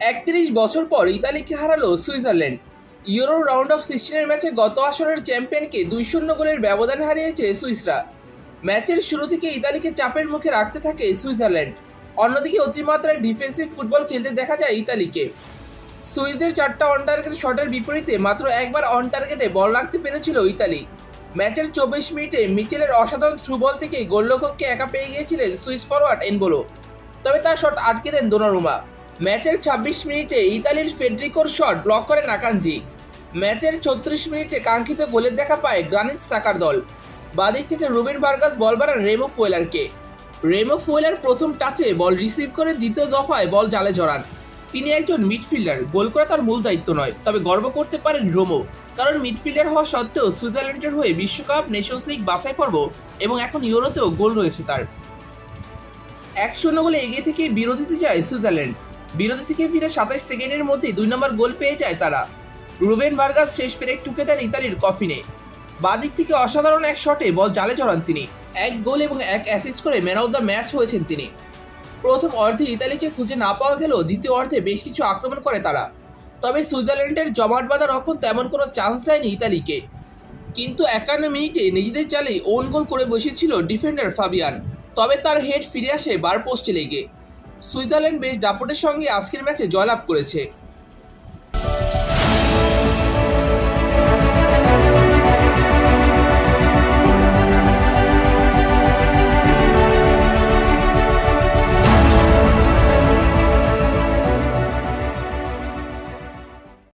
৩১ বছর পর ইতালিকে হারালো সুইজারল্যান্ড। ইউরো রাউন্ড অফ 16 ম্যাচে গত আসরের চ্যাম্পিয়নকে 2-0 গোলের ব্যবধানে হারিয়েছে সুইসরা। ম্যাচের শুরু থেকে ইতালিকে চাপের মুখে রাখতে থাকে সুইজারল্যান্ড। অন্যদিকে অতিমাত্রায় ডিফেন্সিভ ফুটবল খেলতে দেখা যায় ইতালিকে। সুইসদের 4টা অন টার্গেট শটের বিপরীতে মাত্র একবার অন টার্গেটে বল রাখতে পেরেছিল ইতালি। ম্যাচের 24 মিনিটে মিচেলের অসাধারণ থ্রু বল থেকে গোলরক্ষককে একা পেয়ে গিয়েছিলেন সুইস ফরওয়ার্ড এনবোলো, তবে তার শট আটকে দেন দোনারুমা। ম্যাচের 26 মিনিটে ইতালির ফেডরিকোর শট ব্লক করেন আকানজি। ম্যাচের 34 মিনিটে কাঙ্ক্ষিত গোলের দেখা পায় গ্রানিট সাকার দল। বাদিক থেকে রুবেন ভার্গাস বল বাড়ান রেমো ফুয়েলারকে। রেমো ফুয়েলার প্রথম টাচে বল রিসিভ করে দ্বিতীয় দফায় বল জালে জড়ান। তিনি একজন মিডফিল্ডার, গোল করা তার মূল দায়িত্ব নয়, তবে গর্ব করতে পারেন রোমো, কারণ মিডফিল্ডার হওয়া সত্ত্বেও সুইজারল্যান্ডের হয়ে বিশ্বকাপ, নেশনস লিগ বাছাই পর্ব এবং এখন ইউরোতেও গোল রয়েছে তার। 1-0 গোলে এগিয়ে থেকে বিরতিতে যায় সুইজারল্যান্ড। বিরতি থেকে ফিরে 27 সেকেন্ডের মধ্যেই 2 নম্বর গোল পেয়ে যায় তারা। রুবেন ভার্গাস শেষ পেরেক টুকে দেন ইতালির কফিনে। বাদিক থেকে অসাধারণ এক শটে বল জালে জড়ান তিনি। 1 গোল এবং 1 অ্যাসিস্ট করে ম্যান অফ দ্য ম্যাচ হয়েছেন তিনি। প্রথম অর্ধে ইতালিকে খুঁজে না পাওয়া গেলেও দ্বিতীয় অর্ধে বেশ কিছু আক্রমণ করে তারা, তবে সুইজারল্যান্ডের জমাট বাঁধা রক্ষণ তেমন কোনো চান্স দেয়নি ইতালিকে। কিন্তু 51 মিনিটে নিজেদের চালেই ওন গোল করে বসেছিল ডিফেন্ডার ফাবিয়ান, তবে তার হেড ফিরে আসে বার পোস্টে লেগে। সুইজারল্যান্ড বেশ দাপটের সঙ্গে আজকের ম্যাচে জয়লাভ করেছে।